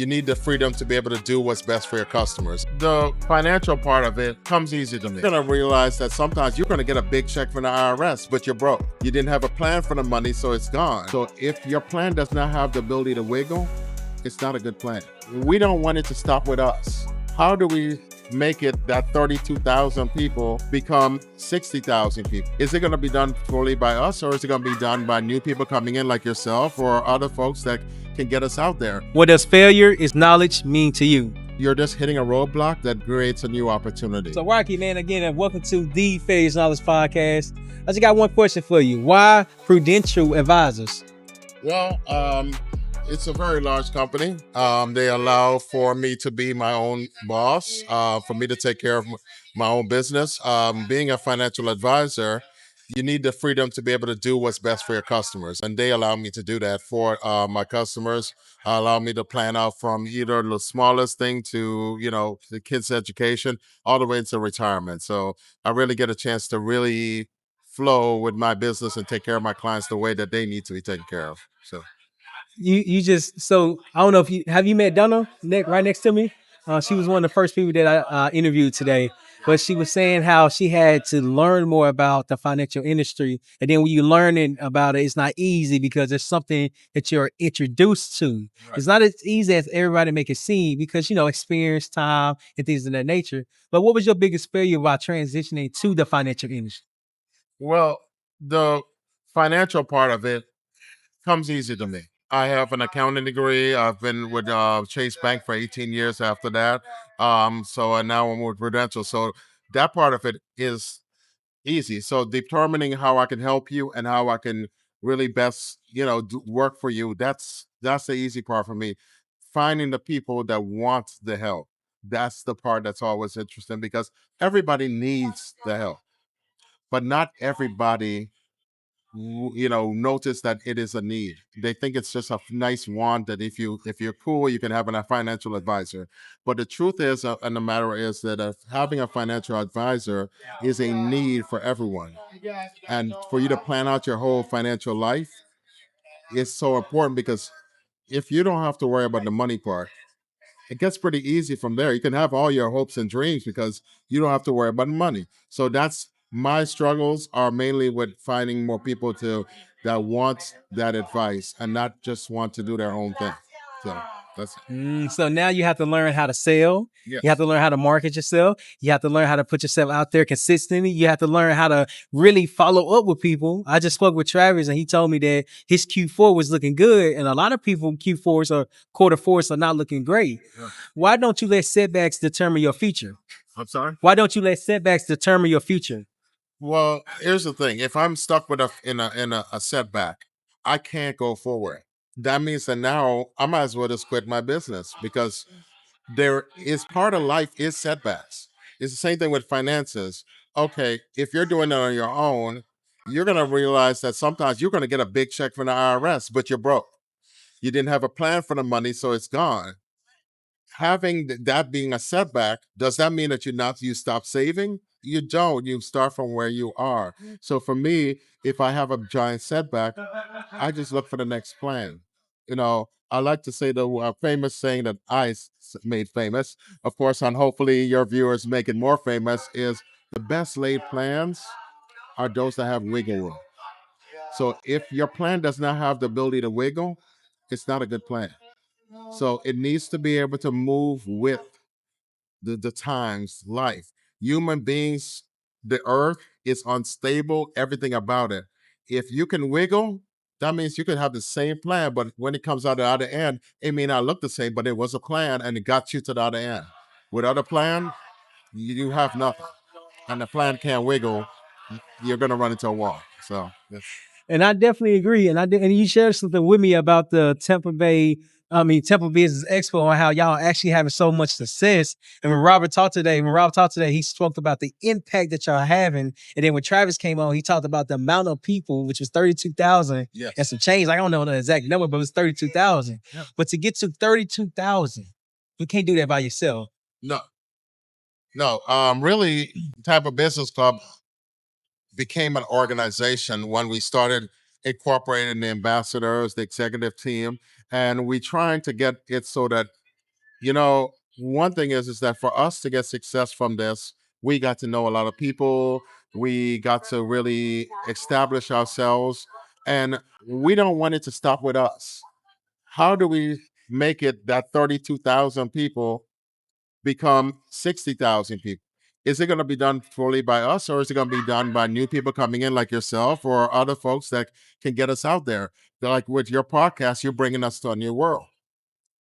You need the freedom to be able to do what's best for your customers. The financial part of it comes easy to me. You're gonna realize that sometimes you're gonna get a big check from the IRS, but you're broke. You didn't have a plan for the money, so it's gone. So if your plan does not have the ability to wiggle, it's not a good plan. We don't want it to stop with us. How do we make it that 32,000 people become 60,000 people? Is it going to be done fully by us, or is it going to be done by new people coming in like yourself or other folks that can get us out there? What does failure is knowledge mean to you? You're just hitting a roadblock that creates a new opportunity. So Rocky, man, again, welcome to the Failure is Knowledge podcast. I just got one question for you. Why Prudential Advisors? Well, it's a very large company. They allow for me to be my own boss, for me to take care of my own business. Being a financial advisor, you need the freedom to be able to do what's best for your customers. And they allow me to do that for my customers. Allow me to plan out from either the smallest thing to, the kids' education, all the way into retirement. So I really get a chance to really flow with my business and take care of my clients the way that they need to be taken care of. So. So I don't know if you met Donna right next to me. She was one of the first people that I interviewed today, but she was saying how she had to learn more about the financial industry, and then when you learning about it, it's not easy because it's something that you're introduced to. Right. It's not as easy as everybody make it seem because experience, time, and things of that nature. But what was your biggest failure about transitioning to the financial industry? Well, the financial part of it comes easy to me. I have an accounting degree. I've been with Chase Bank for 18 years after that. And now I'm with Prudential. So that part of it is easy. So determining how I can help you and how I can really best, work for you, that's the easy part for me. Finding the people that want the help. That's the part that's always interesting because everybody needs the help, but not everybody notice that it is a need. They think it's just a nice want that if you're cool, you can have a financial advisor. But the truth is, and the matter is that having a financial advisor is a need for everyone. And for you to plan out your whole financial life is so important because if you don't have to worry about the money part, it gets pretty easy from there. You can have all your hopes and dreams because you don't have to worry about money. So that's my struggles are mainly with finding more people that want that advice and not just want to do their own thing. So that's it. So now you have to learn how to sell. Yes. You have to learn how to market yourself. You have to learn how to put yourself out there consistently. You have to learn how to really follow up with people. I just spoke with Travis and he told me that his Q4 was looking good. And a lot of people Q4s or quarter fours are not looking great. Yeah. Why don't you let setbacks determine your future? I'm sorry? Why don't you let setbacks determine your future? Well, here's the thing. If I'm stuck with a setback, I can't go forward. That means that now I might as well just quit my business because there is part of life is setbacks. It's the same thing with finances. Okay, if you're doing it on your own, you're gonna realize that sometimes you're gonna get a big check from the IRS, but you're broke. You didn't have a plan for the money, so it's gone. Having that being a setback, does that mean that you stop saving? You don't. You start from where you are. So for me, if I have a giant setback, I just look for the next plan. I like to say the famous saying that made famous, of course, and hopefully your viewers make it more famous, is the best laid plans are those that have wiggle room. So if your plan does not have the ability to wiggle, it's not a good plan. So it needs to be able to move with the times, life. Human beings, the earth is unstable, everything about it. If you can wiggle, that means you can have the same plan, but when it comes out the other end, it may not look the same, but it was a plan and it got you to the other end. Without a plan, you have nothing. And the plan can't wiggle, you're gonna run into a wall. So yes. And I definitely agree. And you shared something with me about the Temple Business Expo and how y'all actually having so much success. And when Rob talked today, he spoke about the impact that y'all having. And then when Travis came on, he talked about the amount of people, which was 32,000 Yes. and some change. I don't know the exact number, but it was 32,000. Yeah. But to get to 32,000, you can't do that by yourself. No. Really, Tampa Business Club became an organization when we started incorporating the ambassadors, the executive team, and we trying to get it so that You know, one thing is that for us to get success from this, we got to know a lot of people. We got to really establish ourselves, and we don't want it to stop with us. How do we make it that 32,000 people become 60,000 people? Is it going to be done fully by us, or is it going to be done by new people coming in like yourself or other folks that can get us out there? Like with your podcast, you're bringing us to a new world.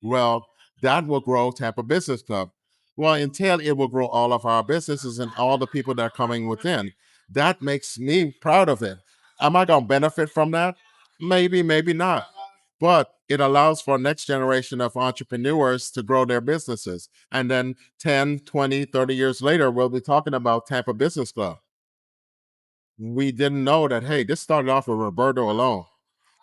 Well, that will grow Tampa Business Club. Well, in tail, it will grow all of our businesses and all the people that are coming within. That makes me proud of it. Am I going to benefit from that? Maybe, maybe not. But it allows for next generation of entrepreneurs to grow their businesses. And then 10, 20, 30 years later, we'll be talking about Tampa Business Club. We didn't know that, hey, this started off with Roberto alone.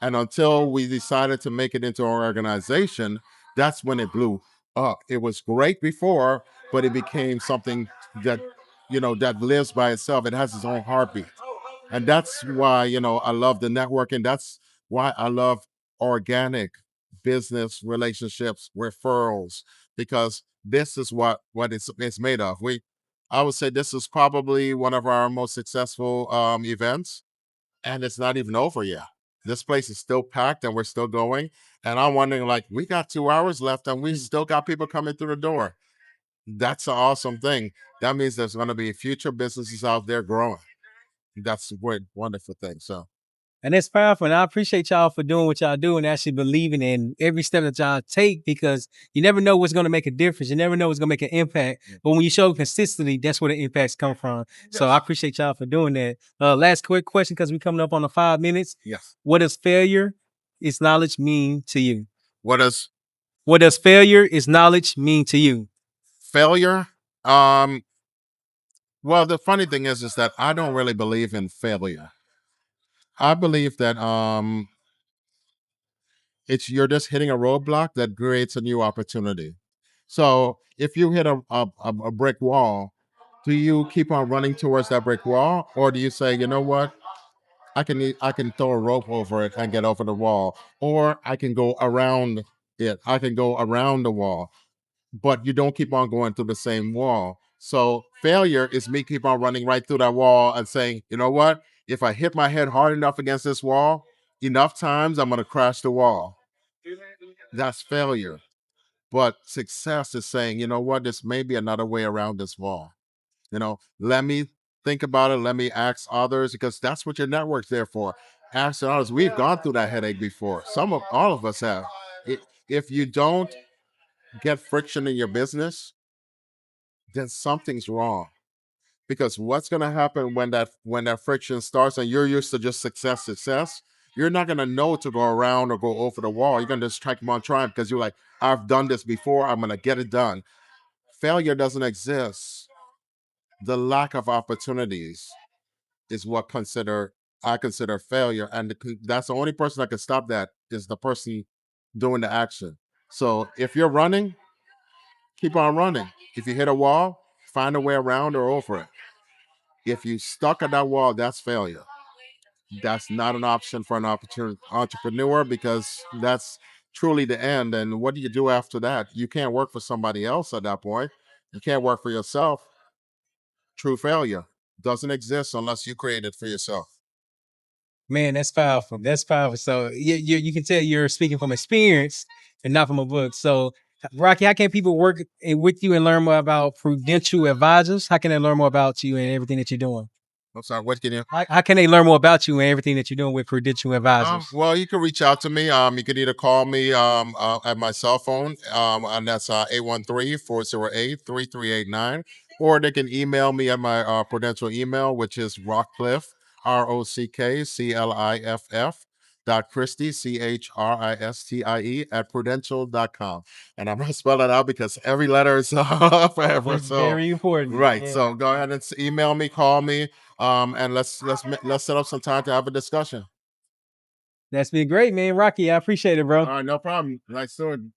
And until we decided to make it into our organization, that's when it blew up. It was great before, but it became something that, that lives by itself. It has its own heartbeat. And that's why, I love the networking. That's why I love organic business relationships, referrals, because this is what it's made of. I would say this is probably one of our most successful events, and it's not even over yet. This place is still packed and we're still going. And I'm wondering, like, we got 2 hours left and we still got people coming through the door. That's an awesome thing. That means there's going to be future businesses out there growing. That's a great, wonderful thing. So, And that's powerful. And I appreciate y'all for doing what y'all do and actually believing in every step that y'all take, because you never know what's going to make a difference. You never know what's going to make an impact. But when you show consistency, that's where the impacts come from. So I appreciate y'all for doing that. Last quick question, because we're coming up on the 5 minutes. yes. What does failure is knowledge mean to you? What does What does failure is knowledge mean to you? failure? Um, well, the funny thing is that I don't really believe in failure. I believe that it's you're just hitting a roadblock that creates a new opportunity. So if you hit a brick wall, do you keep on running towards that brick wall, or do you say, you know what, I can throw a rope over it and get over the wall, or I can go around it, I can go around the wall, but you don't keep on going through the same wall. So failure is me keep on running right through that wall and saying, you know what, if I hit my head hard enough against this wall enough times, I'm going to crash the wall. That's failure. But success is saying, you know what, this may be another way around this wall. Let me think about it. Let me ask others, because that's what your network's there for. Ask others. We've gone through that headache before. All of us have. If you don't get friction in your business, then something's wrong. Because what's going to happen when that friction starts and you're used to just success, you're not going to know to go around or go over the wall. You're going to just try on trying because you're like, I've done this before. I'm going to get it done. Failure doesn't exist. The lack of opportunities is what I consider failure, and that's the only person that can stop that is the person doing the action. So if you're running, keep on running. If you hit a wall, find a way around or over it. If you stuck at that wall, that's failure. That's not an option for an entrepreneur, because that's truly the end. And what do you do after that? You can't work for somebody else at that point. You can't work for yourself. True failure doesn't exist unless you create it for yourself. Man, that's powerful. That's powerful. So you can tell you're speaking from experience and not from a book. So Rocky, how can people work with you and learn more about Prudential Advisors? How can they learn more about you and everything that you're doing? I'm sorry, what can you? How can they learn more about you and everything that you're doing with Prudential Advisors? Well, you can reach out to me. You can either call me at my cell phone, and that's 813-408-3389, or they can email me at my Prudential email, which is Rockcliffe, ROCKCLIFF .Christie, CHRISTIE @prudential.com. And I'm gonna spell that out because every letter is forever. That's So very important. right. Yeah. So go ahead and email me, call me, and let's set up some time to have a discussion. That's been great, man. Rocky, I appreciate it, bro. All right, no problem. Nice doing.